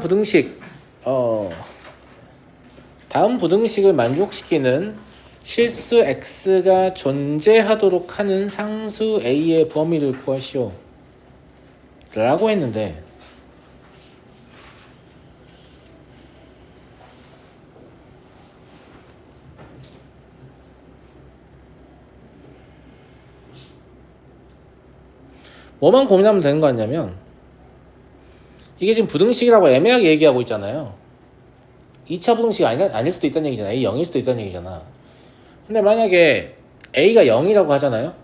부등식 다음 부등식을 만족시키는 실수 x가 존재하도록 하는 상수 a의 범위를 구하시오 라고 했는데 뭐만 고민하면 되는 거 아니냐면 이게 지금 부등식이라고 애매하게 얘기하고 있잖아요. 2차 부등식이 아닐 수도 있다는 얘기잖아. A 0일 수도 있다는 얘기잖아. 근데 만약에 A가 0이라고 하잖아요.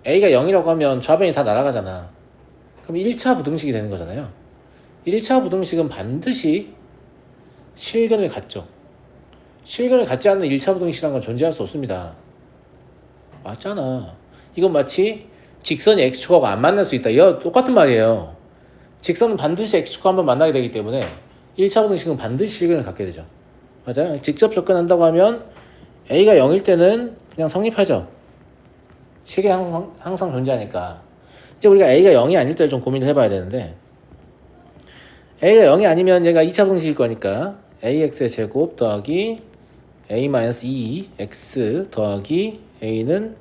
A가 0이라고 하면 좌변이 다 날아가잖아. 그럼 1차 부등식이 되는 거잖아요. 1차 부등식은 반드시 실근을 갖죠. 실근을 갖지 않는 1차 부등식이라는 건 존재할 수 없습니다. 맞잖아. 이건 마치 직선이 x축하고 안 만날 수 있다. 이거 똑같은 말이에요. 직선은 반드시 x축과 한번 만나게 되기 때문에 1차 부등식은 반드시 실근을 갖게 되죠. 맞아요. 직접 접근한다고 하면 a가 0일 때는 그냥 성립하죠. 실근이 항상 존재하니까. 이제 우리가 a가 0이 아닐 때를 좀 고민을 해봐야 되는데 a가 0이 아니면 얘가 2차 부등식일 거니까 ax의 제곱 더하기 a-2x 더하기 a는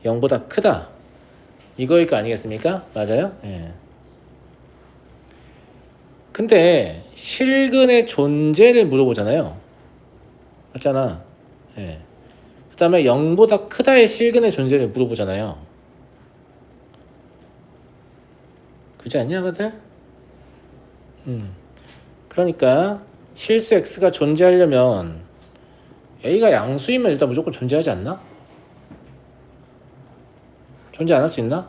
0보다 크다. 이거일 거 아니겠습니까? 맞아요? 예. 근데 실근의 존재를 물어보잖아요. 맞잖아. 예. 그 다음에 0보다 크다의 실근의 존재를 물어보잖아요. 그렇지 않냐, 그들? 그러니까 실수 x가 존재하려면 a가 양수이면 일단 무조건 존재하지 않나? 존재 안 할 수 있나?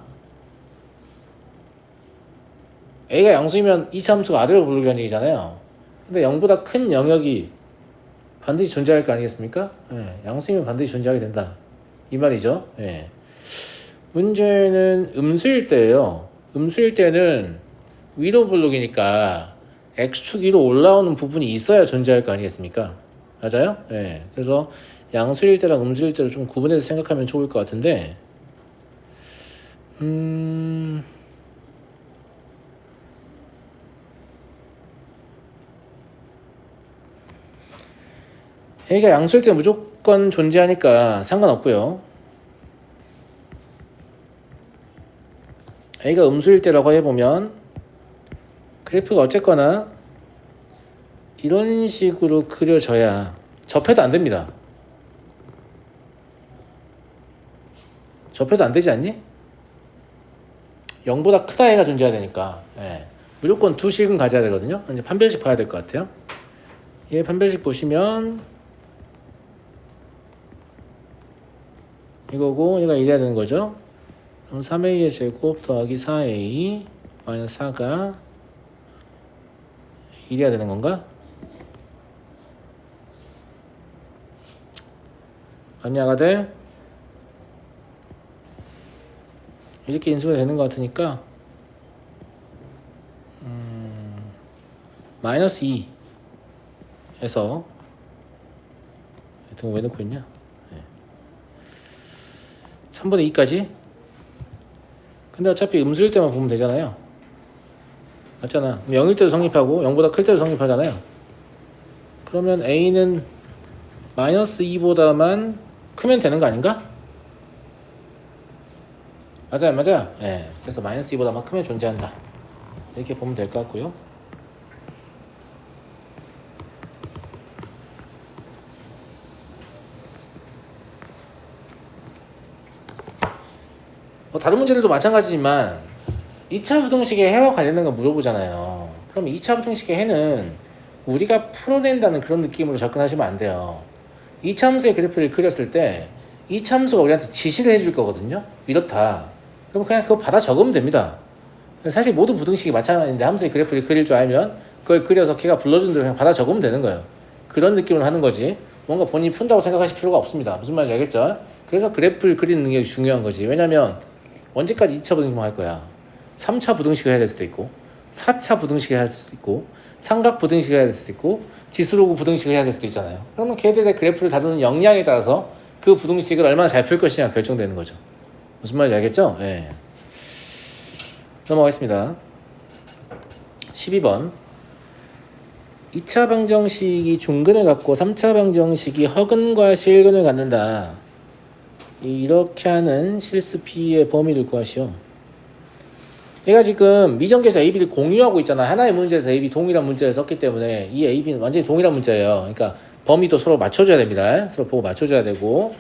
a가 양수이면 이차 함수가 아래로 부르기라는 얘기잖아요. 근데 0보다 큰 영역이 반드시 존재할 거 아니겠습니까? 예, 양수이면 반드시 존재하게 된다. 이 말이죠. 예. 문제는 음수일 때예요. 음수일 때는 위로 부르기니까 x축 위로 올라오는 부분이 있어야 존재할 거 아니겠습니까? 맞아요? 예. 그래서 양수일 때랑 음수일 때를 좀 구분해서 생각하면 좋을 것 같은데 a가 양수일 때 무조건 존재하니까 상관없고요. a가 음수일 때라고 해보면 그래프가 어쨌거나 이런 식으로 그려져야 접해도 안 됩니다. 접해도 안 되지 않니? 0보다 크다 애가 존재해야 되니까 예. 무조건 두 식은 가져야 되거든요. 이제 판별식 봐야 될 것 같아요. 얘 판별식 보시면 이거고 얘가 이래야 되는 거죠. 그럼 3a의 제곱 더하기 4a 마이너스 4가 이래야 되는 건가? 맞냐 가들? 이렇게 인수가 되는 것 같으니까 마이너스 2에서 왜 넣고 있냐? 3분의 2까지. 근데 어차피 음수일 때만 보면 되잖아요. 맞잖아. 0일 때도 성립하고 0보다 클 때도 성립하잖아요. 그러면 a는 마이너스 2보다만 크면 되는 거 아닌가? 맞아요, 맞아요. 예. 그래서 마이너스 2보다만 크면 존재한다. 이렇게 보면 될 것 같고요. 다른 문제들도 마찬가지지만 2차 부등식의 해와 관련된 거 물어보잖아요. 그럼 2차 부등식의 해는 우리가 풀어낸다는 그런 느낌으로 접근하시면 안 돼요. 2차 함수의 그래프를 그렸을 때 2차 함수가 우리한테 지시를 해줄 거거든요. 이렇다. 그럼 그냥 그거 받아 적으면 됩니다. 사실 모든 부등식이 마찬가지인데 함수의 그래프를 그릴 줄 알면 그걸 그려서 걔가 불러준 대로 그냥 받아 적으면 되는 거예요. 그런 느낌으로 하는 거지 뭔가 본인이 푼다고 생각하실 필요가 없습니다. 무슨 말인지 알겠죠? 그래서 그래프를 그리는 능력이 중요한 거지. 왜냐면 언제까지 2차 부등식만 할 거야. 3차 부등식을 해야 될 수도 있고 4차 부등식을 해야 될 수도 있고 삼각 부등식을 해야 될 수도 있고 지수로그 부등식을 해야 될 수도 있잖아요. 그러면 걔들의 그래프를 다루는 역량에 따라서 그 부등식을 얼마나 잘 풀 것이냐 결정되는 거죠. 무슨 말인지 알겠죠? 예. 넘어가겠습니다. 12번 2차 방정식이 중근을 갖고 3차 방정식이 허근과 실근을 갖는다. 이렇게 하는 실수 P의 범위를 구하시오. 얘가 지금 미정계에서 A, B를 공유하고 있잖아. 하나의 문제에서 A, B 동일한 문제를 썼기 때문에 이 A, B는 완전히 동일한 문제예요. 그러니까 범위도 서로 맞춰줘야 됩니다. 서로 보고 맞춰줘야 되고,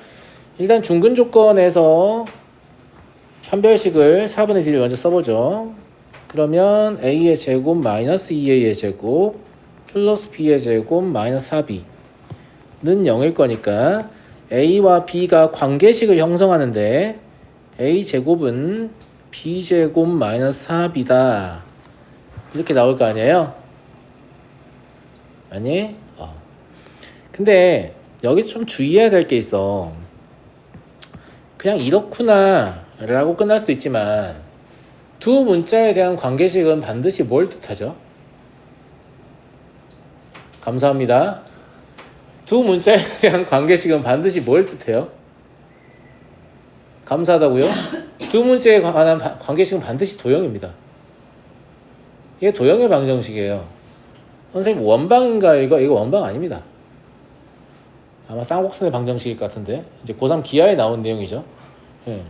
일단 중근 조건에서 판별식을 4분의 D를 먼저 써보죠. 그러면 A의 제곱 마이너스 2A의 제곱 플러스 B의 제곱 마이너스 4B는 0일 거니까 A와 B가 관계식을 형성하는데 A 제곱은 B 제곱 마이너스 4B다. 이렇게 나올 거 아니에요? 아니? 근데 여기서 좀 주의해야 될 게 있어. 그냥 이렇구나 라고 끝날 수도 있지만 두 문자에 대한 관계식은 반드시 뭘 뜻하죠? 감사합니다. 두 문자에 대한 관계식은 반드시 뭘 뜻해요? 감사하다고요? 두 문자에 관한 관계식은 반드시 도형입니다. 이게 도형의 방정식이에요. 선생님 원방인가? 이거 원방 아닙니다. 아마 쌍곡선의 방정식일 것 같은데 이제 고3 기하에 나온 내용이죠. 예.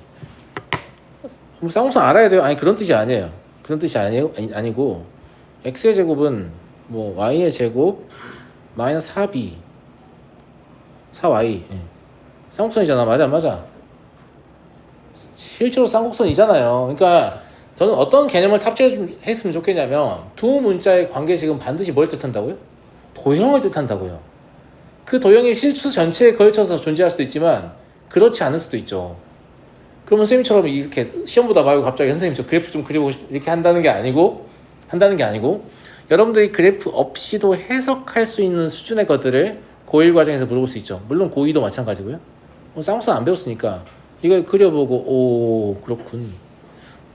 쌍곡선 알아야 돼요. 아니 그런 뜻이 아니에요. 그런 뜻이 아니고 x의 제곱은 뭐 y의 제곱 마이너스 4b 4y 예. 쌍곡선이잖아. 맞아. 실제로 쌍곡선이잖아요. 그러니까 저는 어떤 개념을 탑재했으면 좋겠냐면 두 문자의 관계식은 반드시 뭘 뜻한다고요? 도형을 뜻한다고요. 그 도형이 실수 전체에 걸쳐서 존재할 수도 있지만 그렇지 않을 수도 있죠. 그러면 선생님처럼 이렇게 시험 보다 말고 갑자기 선생님 저 그래프 좀 그려보고 싶 이렇게 한다는 게 아니고 여러분들이 그래프 없이도 해석할 수 있는 수준의 것들을 고1 과정에서 물어볼 수 있죠. 물론 고2도 마찬가지고요. 쌍곡선 안 배웠으니까 이걸 그려보고 오 그렇군.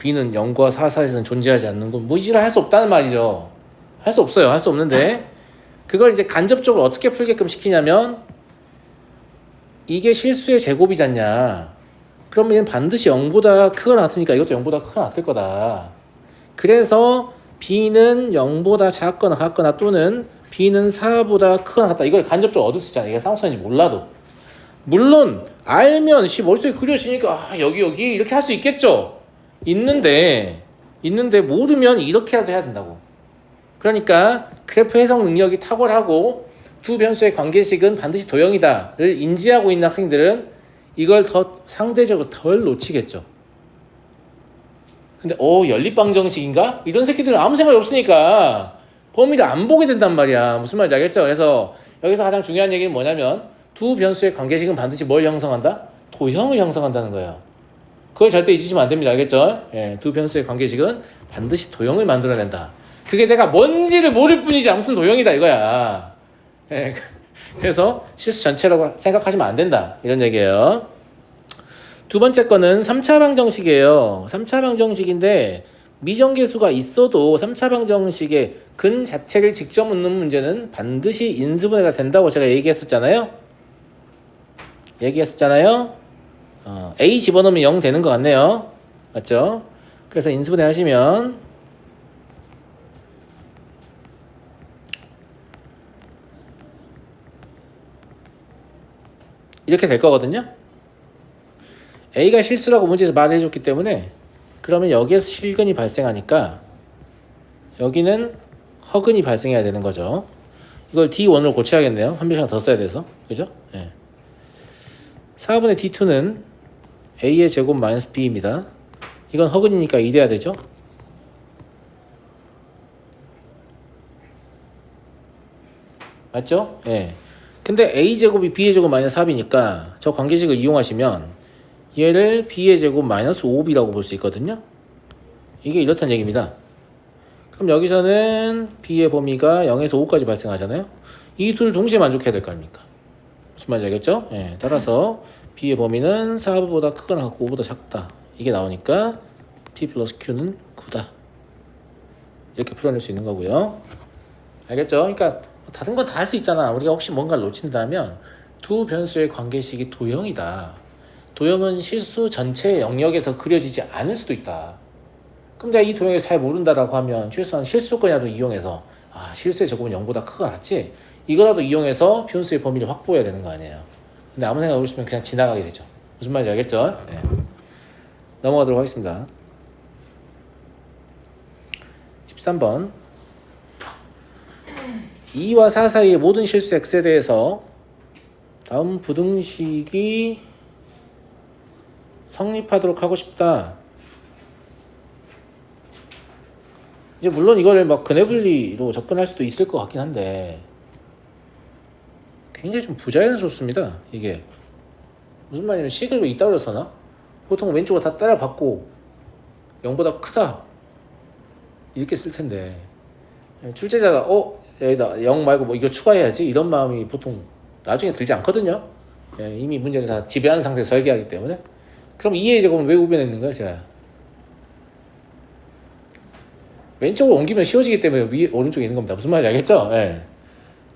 B는 0과 4 사이에서는 존재하지 않는군. 뭐 이지랄 할 수 없다는 말이죠. 할 수 없어요. 할 수 없는데 그걸 이제 간접적으로 어떻게 풀게끔 시키냐면 이게 실수의 제곱이잖냐. 그러면 얘는 반드시 0보다 크거나 같으니까 이것도 0보다 크거나 같을 거다. 그래서 B는 0보다 작거나 같거나 또는 B는 4보다 크거나 같다. 이걸 간접적으로 얻을 수 있잖아요. 이게 쌍곡선인지 몰라도. 물론 알면 머릿속에 그려지니까 여기 이렇게 할 수 있겠죠. 있는데 모르면 이렇게라도 해야 된다고. 그러니까 그래프 해석 능력이 탁월하고 두 변수의 관계식은 반드시 도형이다를 인지하고 있는 학생들은 이걸 더 상대적으로 덜 놓치겠죠. 근데 연립방정식인가? 이런 새끼들은 아무 생각이 없으니까 범위를 안 보게 된단 말이야. 무슨 말인지 알겠죠? 그래서 여기서 가장 중요한 얘기는 뭐냐면 두 변수의 관계식은 반드시 뭘 형성한다? 도형을 형성한다는 거예요. 그걸 절대 잊으시면 안 됩니다. 알겠죠? 예, 두 변수의 관계식은 반드시 도형을 만들어낸다. 그게 내가 뭔지를 모를 뿐이지 아무튼 도형이다 이거야. 예, 그래서 실수 전체라고 생각하시면 안 된다. 이런 얘기예요. 두 번째 거는 3차 방정식이에요. 3차 방정식인데 미정계수가 있어도 3차 방정식의 근 자체를 직접 묻는 문제는 반드시 인수분해가 된다고 제가 얘기했었잖아요. A 집어넣으면 0 되는 것 같네요. 맞죠? 그래서 인수분해 하시면 이렇게 될 거거든요. A가 실수라고 문제에서 말해줬기 때문에 그러면 여기에서 실근이 발생하니까 여기는 허근이 발생해야 되는 거죠. 이걸 D1으로 고쳐야겠네요. 한 변씩 더 써야 돼서. 그죠? 네. 4분의 D2는 A의 제곱 마이너스 B입니다. 이건 허근이니까 이래야 되죠. 맞죠? 예. 네. 근데 A제곱이 B의 제곱 마이너스 4B니까 저 관계식을 이용하시면 얘를 B의 제곱 마이너스 5B라고 볼 수 있거든요. 이게 이렇다는 얘기입니다. 그럼 여기서는 B의 범위가 0에서 5까지 발생하잖아요. 이 둘 동시에 만족해야 될 거 아닙니까? 무슨 말인지 알겠죠? 예, 따라서 B의 범위는 4보다 크거나 같고 5보다 작다. 이게 나오니까 P 플러스 Q는 9다. 이렇게 풀어낼 수 있는 거고요. 알겠죠? 그러니까 다른 건 다 할 수 있잖아. 우리가 혹시 뭔가를 놓친다면 두 변수의 관계식이 도형이다. 도형은 실수 전체 영역에서 그려지지 않을 수도 있다. 그럼 내가 이 도형을 잘 모른다라고 하면 최소한 실수권이라도 이용해서 실수의 제곱은 0보다 크거나 같지? 이거라도 이용해서 피온수의 범위를 확보해야 되는 거 아니에요. 근데 아무 생각 없으면 그냥 지나가게 되죠. 무슨 말인지 알겠죠? 네. 넘어가도록 하겠습니다. 13번 2와 4 사이의 모든 실수 x에 대해서 다음 부등식이 성립하도록 하고 싶다. 이제 물론 이걸 막 근해분리로 접근할 수도 있을 것 같긴 한데 굉장히 좀 부자연스럽습니다. 이게 무슨 말이냐면 식을 왜 이따위로 써나? 보통 왼쪽을 다 따라 받고 0보다 크다 이렇게 쓸 텐데 출제자가 여기다 0 말고 뭐 이거 추가해야지 이런 마음이 보통 나중에 들지 않거든요. 이미 문제를 다 지배한 상태에서 설계하기 때문에. 그럼 2의 제곱은 왜 우변에 있는 거야 제가? 왼쪽으로 옮기면 쉬워지기 때문에 위에 오른쪽에 있는 겁니다. 무슨 말인지 알겠죠?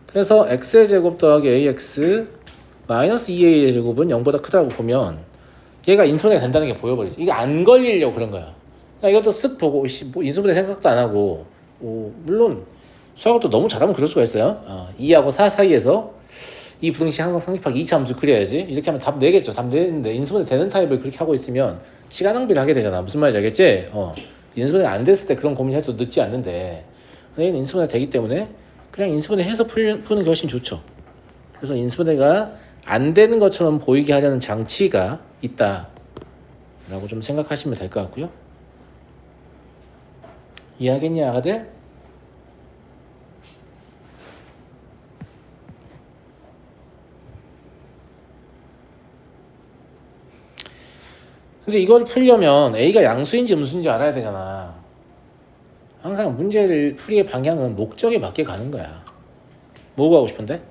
그래서 x의 제곱 더하기 ax 마이너스 2a의 제곱은 0보다 크다고 보면 얘가 인수분해가 된다는 게 보여버리지. 이게 안 걸리려고 그런 거야. 그러니까 이것도 쓱 보고 뭐 인수분해 생각도 안 하고 물론 수학도 너무 잘하면 그럴 수가 있어요. 2하고 4 사이에서 이 부등식 항상 성립하기 2차 함수 그려야지. 이렇게 하면 답 내겠죠. 답 내는데 인수분해 되는 타입을 그렇게 하고 있으면 시간 낭비를 하게 되잖아. 무슨 말인지 알겠지? 인수분해 안 됐을 때 그런 고민해도 늦지 않는데 얘는 인수분해 되기 때문에 그냥 인수분해 해서 푸는 게 훨씬 좋죠. 그래서 인수분해가 안 되는 것처럼 보이게 하려는 장치가 있다 라고 좀 생각하시면 될 것 같고요. 이해하겠니 아가들? 근데 이걸 풀려면 A가 양수인지 음수인지 알아야 되잖아. 항상 문제를 풀이의 방향은 목적에 맞게 가는 거야. 뭐 구하고 싶은데?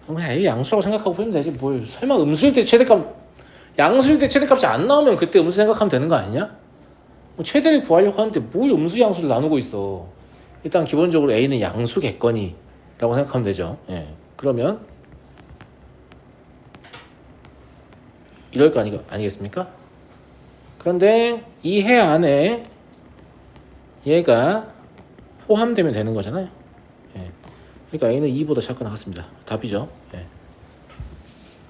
그냥 A 양수라고 생각하고 풀면 되지. 뭘 설마 음수일 때 최대값 양수일 때 최대값이 안 나오면 그때 음수 생각하면 되는 거 아니냐? 뭐 최대를 구하려고 하는데 뭘 음수 양수를 나누고 있어. 일단 기본적으로 A는 양수겠거니 라고 생각하면 되죠. 그러면 이럴 거 아니겠습니까? 그런데 이 해 안에 얘가 포함되면 되는 거잖아요. 그러니까 A는 2보다 작거나 같습니다. 답이죠.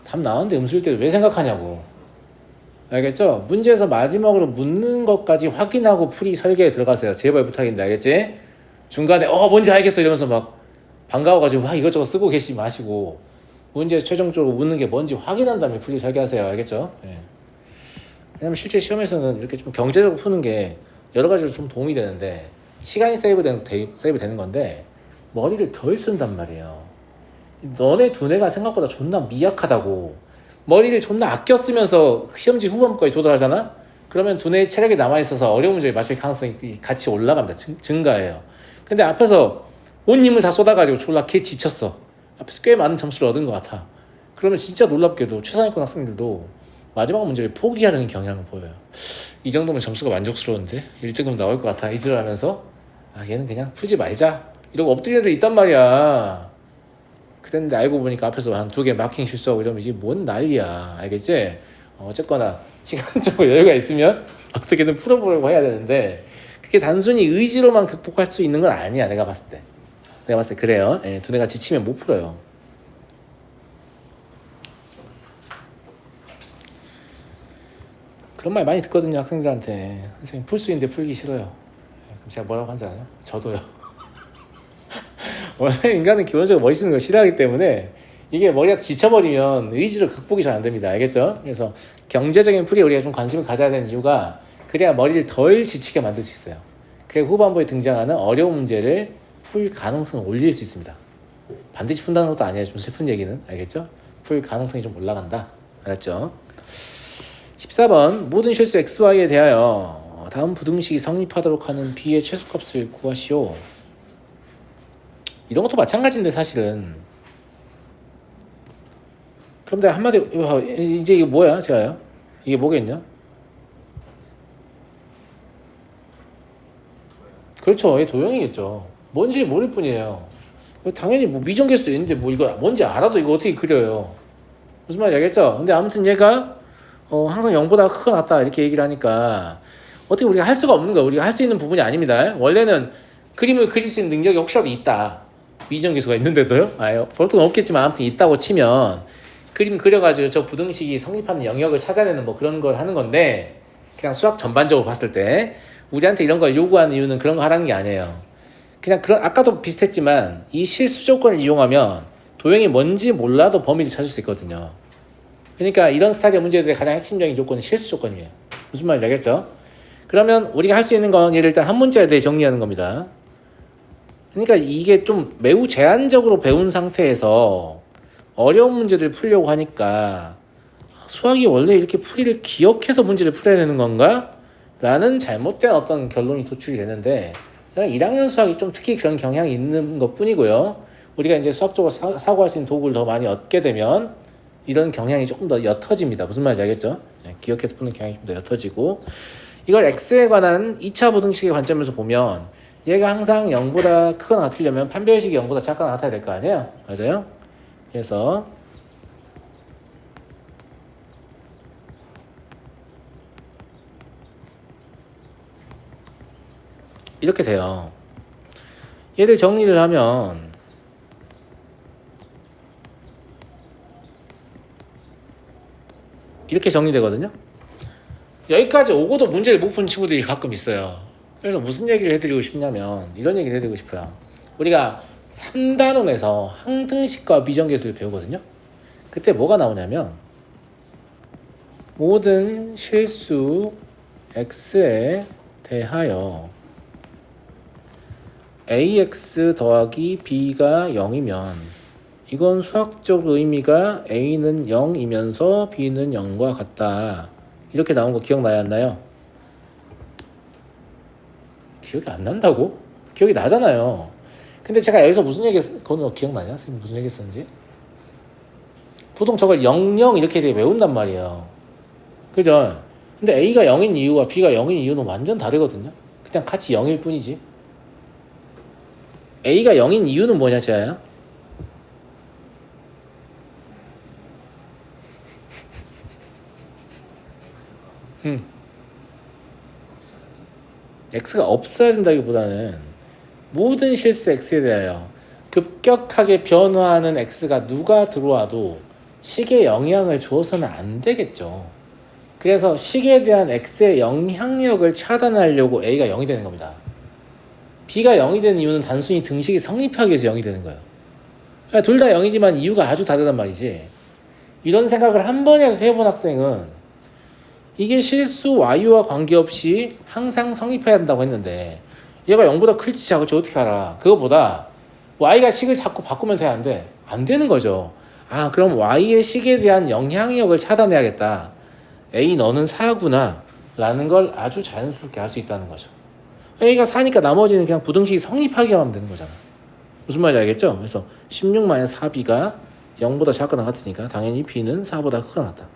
답 나왔는데 음수일 때 왜 생각하냐고. 알겠죠? 문제에서 마지막으로 묻는 것까지 확인하고 풀이 설계에 들어가세요. 제발 부탁인데 알겠지? 중간에 뭔지 알겠어 이러면서 막 반가워가지고 막 이것저것 쓰고 계시지 마시고 문제 최종적으로 묻는 게 뭔지 확인한 다음에 풀이 설계하세요. 알겠죠? 왜냐면 실제 시험에서는 이렇게 좀 경제적으로 푸는 게 여러 가지로 좀 도움이 되는데 시간이 세이브되는 건데 머리를 덜 쓴단 말이에요. 너네 두뇌가 생각보다 존나 미약하다고. 머리를 존나 아껴 쓰면서 시험지 후반부까지 도달하잖아? 그러면 두뇌의 체력이 남아있어서 어려운 문제에 맞출 가능성이 같이 올라갑니다. 증가해요. 근데 앞에서 온 힘을 다 쏟아가지고 졸라 개 지쳤어. 앞에서 꽤 많은 점수를 얻은 것 같아. 그러면 진짜 놀랍게도 최상위권 학생들도 마지막 문제를 포기하려는 경향을 보여요. 이 정도면 점수가 만족스러운데 1등급 나올 것 같아. 이질하면서 얘는 그냥 풀지 말자 이러고 엎드리는 애들 있단 말이야. 그랬는데 알고 보니까 앞에서 한 2개 마킹 실수하고 이러면 이게 뭔 난리야. 알겠지? 어쨌거나 시간적으로 여유가 있으면 어떻게든 풀어보려고 해야 되는데 그게 단순히 의지로만 극복할 수 있는 건 아니야. 내가 봤을 때 그래요. 두뇌가 지치면 못 풀어요. 그런 말 많이 듣거든요. 학생들한테. 선생님 풀 수 있는데 풀기 싫어요. 그럼 제가 뭐라고 하는지 알아요? 저도요. 원래 인간은 기본적으로 머리 쓰는 걸 싫어하기 때문에 이게 머리가 지쳐버리면 의지로 극복이 잘 안 됩니다. 알겠죠? 그래서 경제적인 풀이에 우리가 좀 관심을 가져야 되는 이유가 그래야 머리를 덜 지치게 만들 수 있어요. 그리고 후반부에 등장하는 어려운 문제를 풀 가능성을 올릴 수 있습니다. 반드시 푼다는 것도 아니에요. 좀 슬픈 얘기는. 알겠죠? 풀 가능성이 좀 올라간다. 알았죠? 14번 모든 실수 xy에 대하여 다음 부등식이 성립하도록 하는 b의 최소값을 구하시오. 이런 것도 마찬가지인데 사실은. 그럼 내가 한마디 이제 이거 뭐야 제가요? 이게 뭐겠냐? 그렇죠. 도형이겠죠. 뭔지 모를 뿐이에요. 당연히 뭐 미정계수도 있는데 뭐 이거 뭔지 알아도 이거 어떻게 그려요? 무슨 말인지 알겠죠? 근데 아무튼 얘가 항상 0보다 크거나 같다 이렇게 얘기를 하니까 어떻게 우리가 할 수가 없는 거야. 우리가 할 수 있는 부분이 아닙니다. 원래는 그림을 그릴 수 있는 능력이 혹시라도 있다. 미정계수가 있는데도요? 보통 없겠지만 아무튼 있다고 치면 그림 그려가지고 저 부등식이 성립하는 영역을 찾아내는 뭐 그런 걸 하는 건데, 그냥 수학 전반적으로 봤을 때 우리한테 이런 걸 요구하는 이유는 그런 거 하라는 게 아니에요. 그냥 그런, 아까도 비슷했지만 이 실수 조건을 이용하면 도형이 뭔지 몰라도 범위를 찾을 수 있거든요. 그러니까 이런 스타일의 문제들의 가장 핵심적인 조건은 실수 조건이에요. 무슨 말인지 알겠죠? 그러면 우리가 할 수 있는 건 얘를 일단 한 문제에 대해 정리하는 겁니다. 그러니까 이게 좀 매우 제한적으로 배운 상태에서 어려운 문제를 풀려고 하니까 수학이 원래 이렇게 풀이를 기억해서 문제를 풀어야 되는 건가? 라는 잘못된 어떤 결론이 도출이 되는데, 1학년 수학이 좀 특히 그런 경향이 있는 것 뿐이고요. 우리가 이제 수학적으로 사고할 수 있는 도구를 더 많이 얻게 되면 이런 경향이 조금 더 옅어집니다. 무슨 말인지 알겠죠? 기억해서 푸는 경향이 좀 더 옅어지고, 이걸 x에 관한 2차 부등식의 관점에서 보면 얘가 항상 0보다 크거나 같으려면 판별식이 0보다 작거나 같아야 될 거 아니에요? 맞아요? 그래서 이렇게 돼요. 얘를 정리를 하면 이렇게 정리되거든요. 여기까지 오고도 문제를 못 푼 친구들이 가끔 있어요. 그래서 무슨 얘기를 해드리고 싶냐면 이런 얘기를 해드리고 싶어요. 우리가 3단원에서 항등식과 비정계수를 배우거든요. 그때 뭐가 나오냐면 모든 실수 x에 대하여 ax 더하기 b가 0이면 이건 수학적 의미가 a는 0이면서 b는 0과 같다. 이렇게 나온 거 기억나요, 안 나요? 기억이 안 난다고? 기억이 나잖아요. 근데 제가 여기서 무슨 얘기 그건 기억나냐? 선생님 무슨 얘기 했었는지? 보통 저걸 0, 0 이렇게 되게 외운단 말이에요. 그죠? 근데 a가 0인 이유와 b가 0인 이유는 완전 다르거든요. 그냥 같이 0일 뿐이지. a가 0인 이유는 뭐냐, 제아야? x가 없어야 된다기보다는 모든 실수 x에 대하여 급격하게 변화하는 x가 누가 들어와도 식에 영향을 주어서는 안 되겠죠. 그래서 식에 대한 x의 영향력을 차단하려고 a가 0이 되는 겁니다. b가 0이 되는 이유는 단순히 등식이 성립하기 위해서 0이 되는 거예요. 둘 다 0이지만 이유가 아주 다르단 말이지. 이런 생각을 한 번에 해본 학생은 이게 실수 y와 관계없이 항상 성립해야 한다고 했는데 얘가 0보다 클지 작을지 어떻게 알아? 그거보다 y가 식을 자꾸 바꾸면 돼, 안 돼? 안 되는 거죠. 아, 그럼 y의 식에 대한 영향력을 차단해야겠다. A 너는 4구나 라는 걸 아주 자연스럽게 알 수 있다는 거죠. A가 4니까 나머지는 그냥 부등식이 성립하기만 하면 되는 거잖아. 무슨 말인지 알겠죠? 그래서 16-4b가 0보다 작거나 같으니까 당연히 b는 4보다 크거나 같다.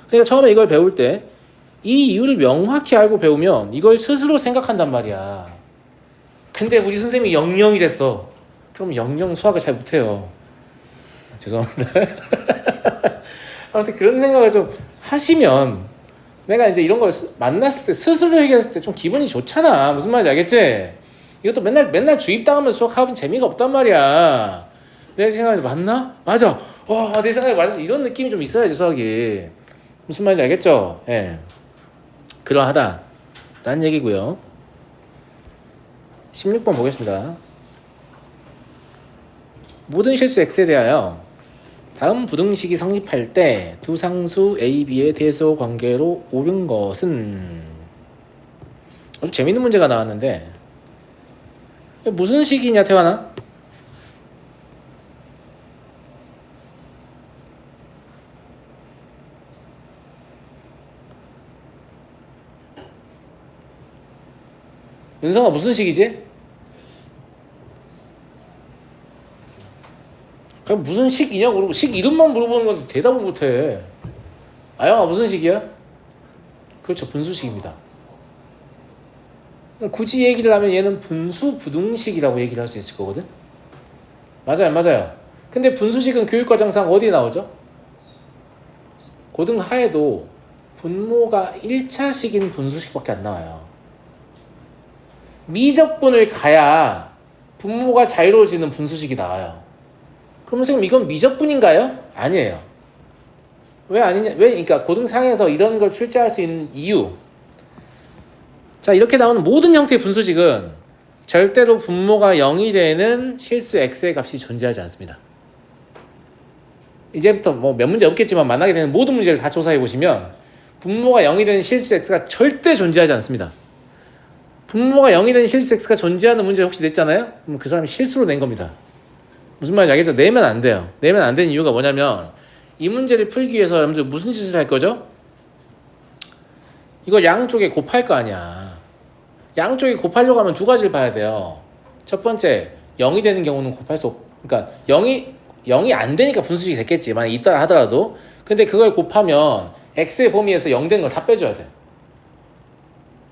그러니까 처음에 이걸 배울 때 이 이유를 명확히 알고 배우면 이걸 스스로 생각한단 말이야. 근데 우리 선생님이 00이 됐어. 그럼 00 수학을 잘 못해요. 죄송합니다. 아무튼 그런 생각을 좀 하시면 내가 이제 이런 걸 만났을 때 스스로 해결했을 때 좀 기분이 좋잖아. 무슨 말인지 알겠지? 이것도 맨날 주입당하면 수학하면 재미가 없단 말이야. 내 생각에 맞나? 맞아. 내 생각에 맞아서 이런 느낌이 좀 있어야지 수학이. 무슨 말인지 알겠죠? 예. 그러하다 라는 얘기고요. 16번 보겠습니다. 모든 실수 x에 대하여 다음 부등식이 성립할 때 두 상수 a, b의 대소 관계로 옳은 것은, 아주 재밌는 문제가 나왔는데 무슨 식이냐, 태환아? 윤성아, 무슨 식이지? 그냥 무슨 식이냐고 그러고 식 이름만 물어보는 건데 대답을 못해. 아영아, 무슨 식이야? 그렇죠, 분수식입니다. 굳이 얘기를 하면 얘는 분수 부등식이라고 얘기를 할 수 있을 거거든. 맞아요. 근데 분수식은 교육과정상 어디에 나오죠? 고등하에도 분모가 1차식인 분수식밖에 안 나와요. 미적분을 가야 분모가 자유로워지는 분수식이 나와요. 그럼 선생님 이건 미적분인가요? 아니에요. 왜 아니냐? 왜? 그러니까 고등상에서 이런 걸 출제할 수 있는 이유. 자, 이렇게 나오는 모든 형태의 분수식은 절대로 분모가 0이 되는 실수 x의 값이 존재하지 않습니다. 이제부터 뭐 몇 문제 없겠지만 만나게 되는 모든 문제를 다 조사해 보시면 분모가 0이 되는 실수 x가 절대 존재하지 않습니다. 분모가 0이 되는 실수 x가 존재하는 문제 혹시 냈잖아요? 그럼 그 사람이 실수로 낸 겁니다. 무슨 말인지 알겠죠? 내면 안 돼요. 내면 안 되는 이유가 뭐냐면 이 문제를 풀기 위해서 여러분들 무슨 짓을 할 거죠? 이걸 양쪽에 곱할 거 아니야. 양쪽에 곱하려고 하면 두 가지를 봐야 돼요. 첫 번째, 0이 되는 경우는 곱할 수 그러니까 0이 안 되니까 분수식이 됐겠지. 만약 있다 하더라도. 근데 그걸 곱하면 x의 범위에서 0 된 걸 다 빼줘야 돼.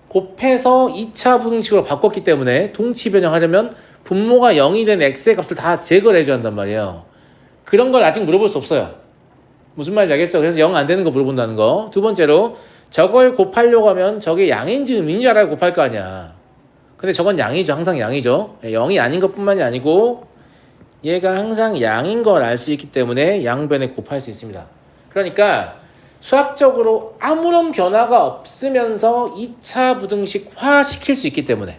곱해서 2차 부등식으로 바꿨기 때문에 동치 변형하려면 분모가 0이 된 x의 값을 다 제거를 해줘야 한단 말이에요. 그런 걸 아직 물어볼 수 없어요. 무슨 말인지 알겠죠? 그래서 0 안 되는 거 물어본다는 거. 두 번째로 저걸 곱하려고 하면 저게 양인지 음인지 알아야 곱할 거 아니야. 근데 저건 양이죠. 항상 양이죠. 0이 아닌 것뿐만이 아니고 얘가 항상 양인 걸 알 수 있기 때문에 양변에 곱할 수 있습니다. 그러니까 수학적으로 아무런 변화가 없으면서 2차 부등식화 시킬 수 있기 때문에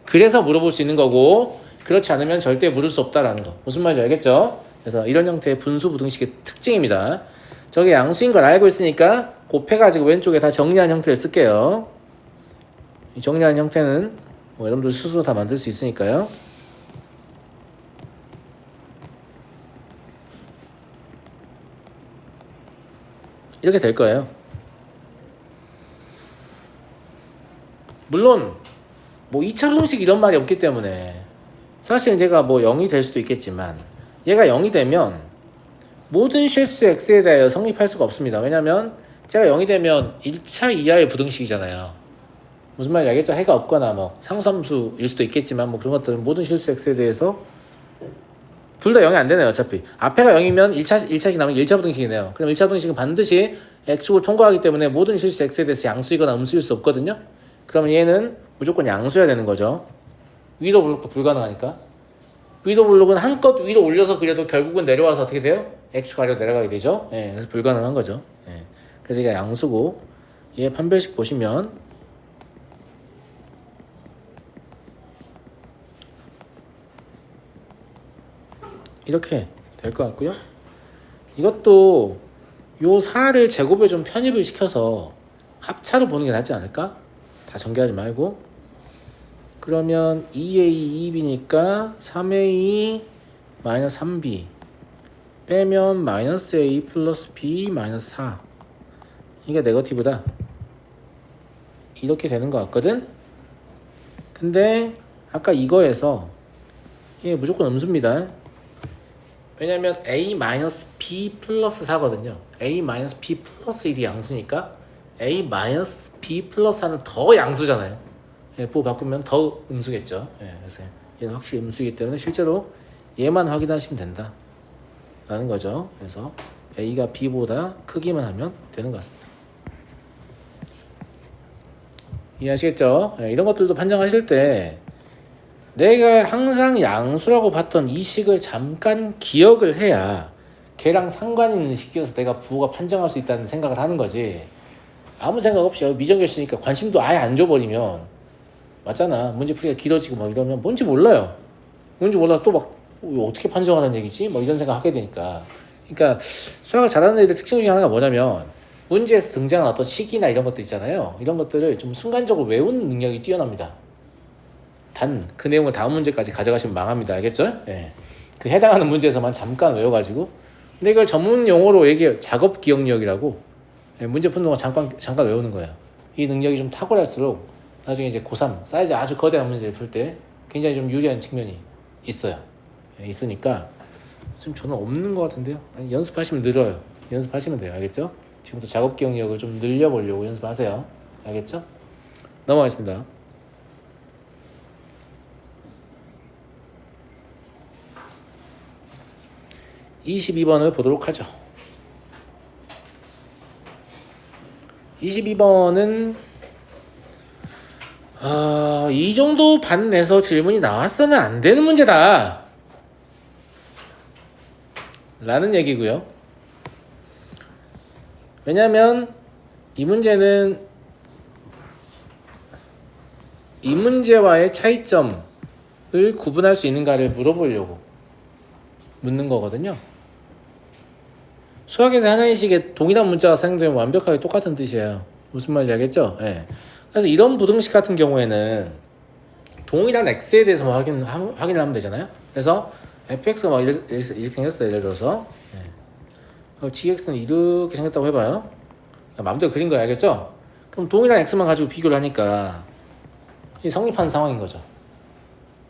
그래서 물어볼 수 있는 거고 그렇지 않으면 절대 물을 수 없다라는 거. 무슨 말인지 알겠죠? 그래서 이런 형태의 분수 부등식의 특징입니다. 저게 양수인 걸 알고 있으니까 곱해가지고 왼쪽에 다 정리한 형태를 쓸게요. 이 정리한 형태는 뭐 여러분들 스스로 다 만들 수 있으니까요. 이렇게 될 거예요. 물론 뭐 2차 부등식 이런 말이 없기 때문에 사실 제가 뭐 0이 될 수도 있겠지만 얘가 0이 되면 모든 실수 x에 대하여 성립할 수가 없습니다. 왜냐면 제가 0이 되면 1차 이하의 부등식이잖아요. 무슨 말인지 알겠죠? 해가 없거나 뭐 상수함수일 수도 있겠지만 뭐 그런 것들은 모든 실수 x에 대해서 둘 다 0이 안 되네요. 어차피 앞에가 0이면 1차식이 나오면 1차 부등식이네요. 그럼 1차 부등식은 반드시 x축을 통과하기 때문에 모든 실수 x에 대해서 양수이거나 음수일 수 없거든요. 그러면 얘는 무조건 양수여야 되는 거죠. 위로 블록도 불가능하니까. 위로 블록은 한껏 위로 올려서 그려도 결국은 내려와서 어떻게 돼요? x축 아래로 내려가게 되죠. 예, 그래서 불가능한 거죠. 예. 그래서 이게 양수고 얘 판별식 보시면 이렇게 될 것 같고요. 이것도 요 4를 제곱에 좀 편입을 시켜서 합차로 보는 게 낫지 않을까? 다 전개하지 말고. 그러면 2a 2b니까 3a 마이너스 3b 빼면 마이너스 a 플러스 b 마이너스 4 이게 네거티브다. 이렇게 되는 것 같거든? 근데 아까 이거에서 이게 무조건 음수입니다. 왜냐면 a-b 플러스 4거든요. a-b 플러스 1이 양수니까 a-b 플러스 4는 더 양수잖아요. 예, 부호 바꾸면 더 음수겠죠. 예, 그래서 얘는 확실히 음수이기 때문에 실제로 얘만 확인하시면 된다 라는 거죠. 그래서 a가 b보다 크기만 하면 되는 것 같습니다. 이해하시겠죠? 예, 이런 것들도 판정하실 때 내가 항상 양수라고 봤던 이 식을 잠깐 기억을 해야 걔랑 상관 있는 식이어서 내가 부호가 판정할 수 있다는 생각을 하는 거지. 아무 생각 없이 미정결시니까 관심도 아예 안 줘버리면 맞잖아. 문제 풀이가 길어지고 막 이러면 뭔지 몰라요. 뭔지 몰라서 또 막 어떻게 판정하는 얘기지? 뭐 이런 생각 하게 되니까. 그러니까 수학을 잘하는 애들 특징 중에 하나가 뭐냐면 문제에서 등장한 어떤 식이나 이런 것들 있잖아요. 이런 것들을 좀 순간적으로 외우는 능력이 뛰어납니다. 단 그 내용을 다음 문제까지 가져가시면 망합니다. 알겠죠? 예. 그 해당하는 문제에서만 잠깐 외워가지고 근데 이걸 전문 용어로 얘기해요. 작업 기억력이라고. 예, 문제 푸는 동안 잠깐 외우는 거예요. 이 능력이 좀 탁월할수록 나중에 이제 고3 사이즈 아주 거대한 문제를 풀 때 굉장히 좀 유리한 측면이 있어요. 예, 있으니까 지금 저는 없는 것 같은데요. 아니, 연습하시면 늘어요. 연습하시면 돼요. 알겠죠? 지금부터 작업 기억력을 좀 늘려보려고 연습하세요. 알겠죠? 넘어가겠습니다. 22번을 보도록 하죠. 22번은 이 정도 반내서 질문이 나왔어는 안 되는 문제다 라는 얘기고요. 왜냐면 이 문제는 이 문제와의 차이점을 구분할 수 있는가를 물어보려고 묻는 거거든요. 수학에서 하나의 식에 동일한 문자가 사용되면 완벽하게 똑같은 뜻이에요. 무슨 말인지 알겠죠? 네. 그래서 이런 부등식 같은 경우에는 동일한 x에 대해서만 확인을 하면 되잖아요. 그래서 fx가 막 이렇게 생겼어요. 예를 들어서 gx는 이렇게 생겼다고 해봐요. 마음대로 그린 거야. 알겠죠? 그럼 동일한 x만 가지고 비교를 하니까 성립하는 상황인 거죠.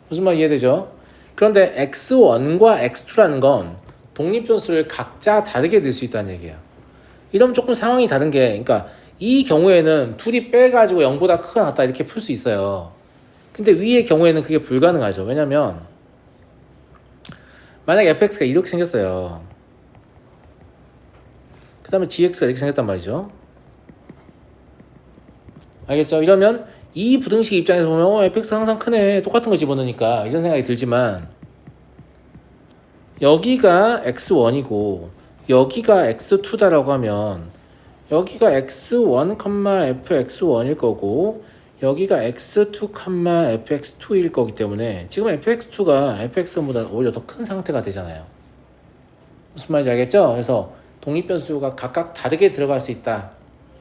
무슨 말 이해되죠? 그런데 x1과 x2라는 건 독립변수를 각자 다르게 낼 수 있다는 얘기예요. 이러면 조금 상황이 다른 게, 그러니까 이 경우에는 둘이 빼가지고 0보다 크거나 같다 이렇게 풀 수 있어요. 근데 위의 경우에는 그게 불가능하죠. 왜냐면 만약에 fx가 이렇게 생겼어요. 그 다음에 gx가 이렇게 생겼단 말이죠. 알겠죠? 이러면 이 부등식 입장에서 보면 fx 항상 크네, 똑같은 거 집어넣으니까 이런 생각이 들지만 여기가 x1이고 여기가 x2다라고 하면 여기가 x1, fx1일 거고 여기가 x2, fx2일 거기 때문에 지금 fx2가 fx1보다 오히려 더 큰 상태가 되잖아요. 무슨 말인지 알겠죠? 그래서 독립변수가 각각 다르게 들어갈 수 있다.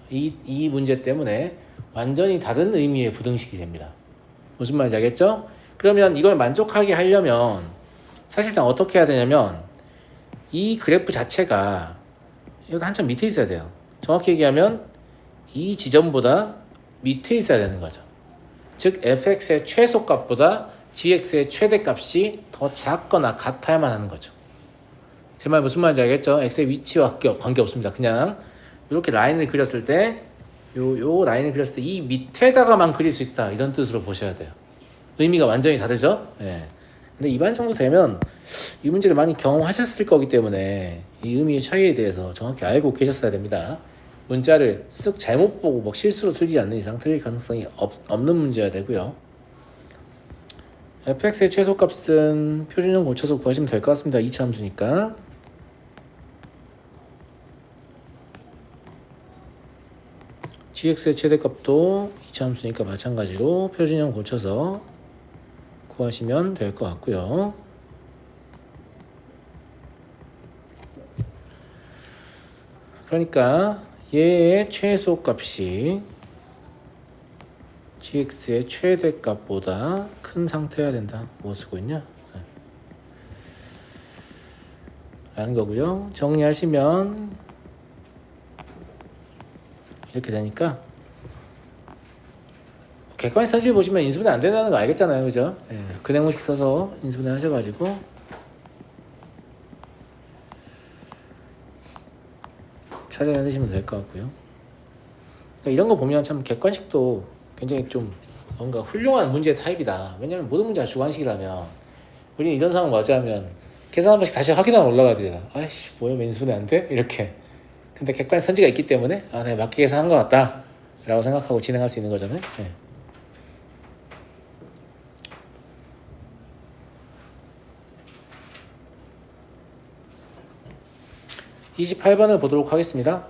이 문제 때문에 완전히 다른 의미의 부등식이 됩니다. 무슨 말인지 알겠죠? 그러면 이걸 만족하게 하려면 사실상 어떻게 해야 되냐면 이 그래프 자체가 여기 한참 밑에 있어야 돼요. 정확히 얘기하면 이 지점보다 밑에 있어야 되는 거죠. 즉 fx의 최소값보다 gx의 최대값이 더 작거나 같아야만 하는 거죠. 제 말 무슨 말인지 알겠죠? x의 위치와 관계없습니다. 그냥 이렇게 라인을 그렸을 때 요 라인을 그렸을 때 이 밑에다가만 그릴 수 있다 이런 뜻으로 보셔야 돼요. 의미가 완전히 다르죠? 예. 근데 이반 정도 되면 이 문제를 많이 경험하셨을 거기 때문에 이 의미의 차이에 대해서 정확히 알고 계셨어야 됩니다. 문자를 쓱 잘못 보고 뭐 실수로 틀리지 않는 이상 틀릴 가능성이 없는 문제여야 되고요. fx의 최소값은 표준형 고쳐서 구하시면 될 것 같습니다. 2차 함수니까. gx의 최대값도 2차 함수니까 마찬가지로 표준형 고쳐서 구하시면 될 것 같고요. 그러니까 얘의 최소값이 gx의 최대값보다 큰 상태여야 된다. 뭐 쓰고 있냐? 라는 거고요. 정리하시면 이렇게 되니까 객관식 사실 보시면 인수분해 안 된다는 거 알겠잖아요. 그죠? 예, 근행공식 써서 인수분해 하셔가지고 찾아내시면 될 것 같고요. 그러니까 이런 거 보면 참 객관식도 굉장히 좀 뭔가 훌륭한 문제 타입이다. 왜냐면 모든 문제가 주관식이라면 우리는 이런 상황 맞이하면 계산 한 번씩 다시 확인하면 올라가야 되잖아. 아이씨 뭐야 인수분해 안 돼? 이렇게. 근데 객관식 선지가 있기 때문에 내가 맞게 계산한 것 같다 라고 생각하고 진행할 수 있는 거잖아요. 네. (28번을) 보도록 하겠습니다.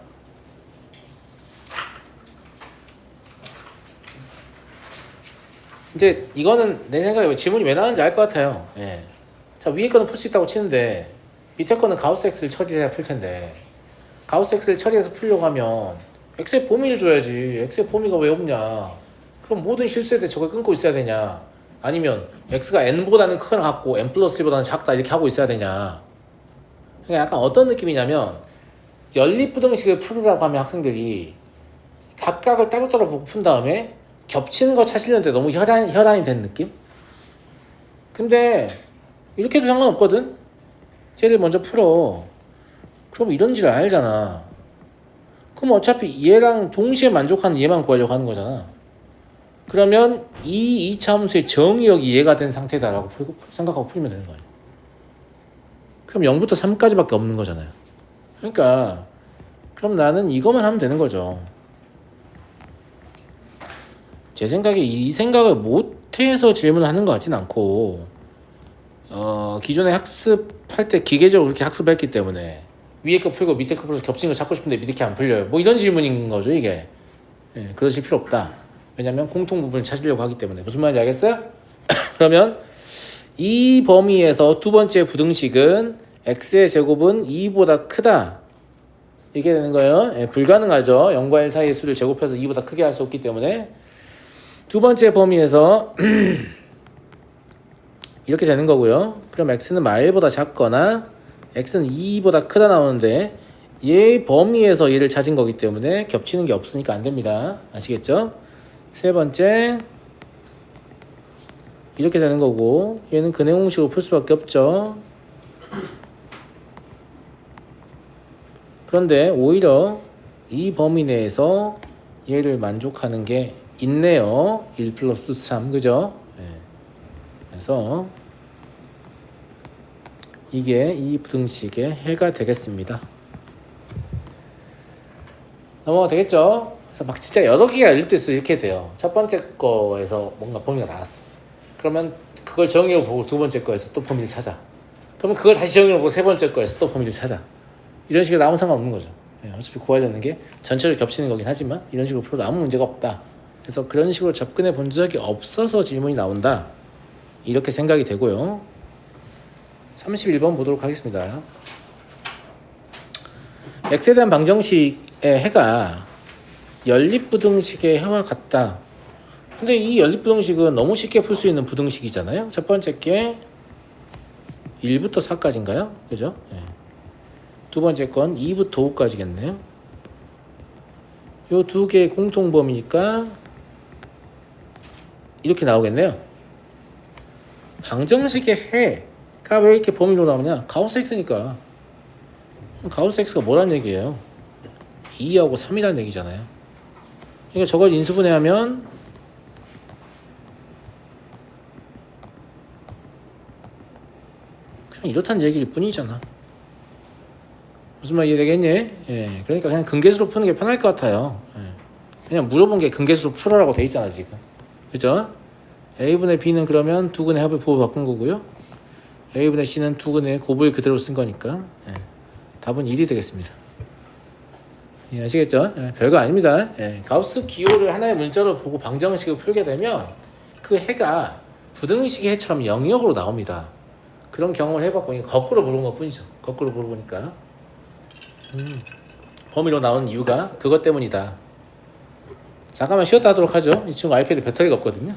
이제 이거는 내 생각에 지문이 왜 나왔는지 알 것 같아요. 예. 자, 위에 거는 풀 수 있다고 치는데 밑에 거는 가우스 X를 처리해야 풀 텐데 가우스 X를 처리해서 풀려고 하면 X의 범위를 줘야지. X의 범위가 왜 없냐? 그럼 모든 실수에 대해 저걸 끊고 있어야 되냐? 아니면 X가 N보다는 크거나 같고 N 플러스 1보다는 작다 이렇게 하고 있어야 되냐? 그러니까 약간 어떤 느낌이냐면 연립부등식을 풀으라고 하면 학생들이 각각을 따로따로 보고 푼 다음에 겹치는 거 찾으려는데 너무 혈안이 된 느낌? 근데 이렇게 해도 상관없거든? 쟤를 먼저 풀어. 그럼 이런지를 알잖아. 그럼 어차피 얘랑 동시에 만족하는 얘만 구하려고 하는 거잖아. 그러면 이 2차 함수의 정의역이 얘가 된 상태다라고 생각하고 풀면 되는 거예요. 그럼 0부터 3까지밖에 없는 거잖아요. 그러니까 그럼 나는 이거만 하면 되는 거죠. 제 생각에 이 생각을 못해서 질문을 하는 것 같진 않고 기존에 학습할 때 기계적으로 그렇게 학습했기 때문에 위에 거 풀고 밑에 거 풀어서 겹친 거 찾고 싶은데 밑에 게 안 풀려요. 뭐 이런 질문인 거죠 이게. 예, 그러실 필요 없다. 왜냐면 공통 부분을 찾으려고 하기 때문에. 무슨 말인지 알겠어요? 그러면 이 범위에서 두 번째 부등식은 x의 제곱은 2보다 크다. 이게 되는 거예요. 예, 불가능하죠. 0과 1 사이의 수를 제곱해서 2보다 크게 할 수 없기 때문에 두 번째 범위에서 이렇게 되는 거고요. 그럼 x는 마일보다 작거나 x는 2보다 크다 나오는데 얘 범위에서 얘를 찾은 거기 때문에 겹치는 게 없으니까 안 됩니다. 아시겠죠? 세 번째 이렇게 되는 거고 얘는 근해 공식으로 풀 수밖에 없죠. 그런데 오히려 이 범위 내에서 얘를 만족하는 게 있네요. 1 플러스 3 그죠? 네. 그래서 이게 이 부등식의 해가 되겠습니다. 넘어가 되겠죠? 그래서 막 진짜 여러 개가 열릴 때 이렇게 돼요. 첫 번째 거에서 뭔가 범위가 나왔어. 그러면 그걸 정의로 보고 두 번째 거에서 또 범위를 찾아. 그러면 그걸 다시 정의로 보고 세 번째 거에서 또 범위를 찾아. 이런 식으로 아무 상관없는 거죠. 어차피 구해야 되는 게 전체를 겹치는 거긴 하지만 이런 식으로 풀어도 아무 문제가 없다. 그래서 그런 식으로 접근해 본 적이 없어서 질문이 나온다. 이렇게 생각이 되고요. 31번 보도록 하겠습니다. x에 대한 방정식의 해가 연립부등식의 해와 같다. 근데 이 연립부등식은 너무 쉽게 풀 수 있는 부등식이잖아요. 첫 번째 게 1부터 4까지인가요? 그죠? 네. 두 번째 건 2부터 5까지겠네요. 요 두 개의 공통범위니까 이렇게 나오겠네요. 방정식의 해가 왜 이렇게 범위로 나오냐? 가우스 x니까. 가우스 x가 뭐란 얘기예요? 2하고 3이란 얘기잖아요. 그러니까 저걸 인수분해하면 그냥 이렇다는 얘기일 뿐이잖아. 무슨 말 이해되겠니? 예, 그러니까 그냥 근계수로 푸는 게 편할 것 같아요. 예. 그냥 물어본 게 근계수로 풀어라고 돼 있잖아 지금. 그죠? A분의 B는 그러면 두 근의 합을 부호 바꾼 거고요. A분의 C는 두 근의 곱을 그대로 쓴 거니까 예. 답은 1이 되겠습니다. 예, 아시겠죠? 예, 별거 아닙니다. 예, 가우스 기호를 하나의 문자로 보고 방정식을 풀게 되면 그 해가 부등식의 해처럼 영역으로 나옵니다. 그런 경험을 해봤고 거꾸로 물어본 것 뿐이죠. 거꾸로 물어보니까 범위로 나온 이유가 그것 때문이다. 잠깐만 쉬었다 하도록 하죠. 이 친구 아이패드 배터리가 없거든요.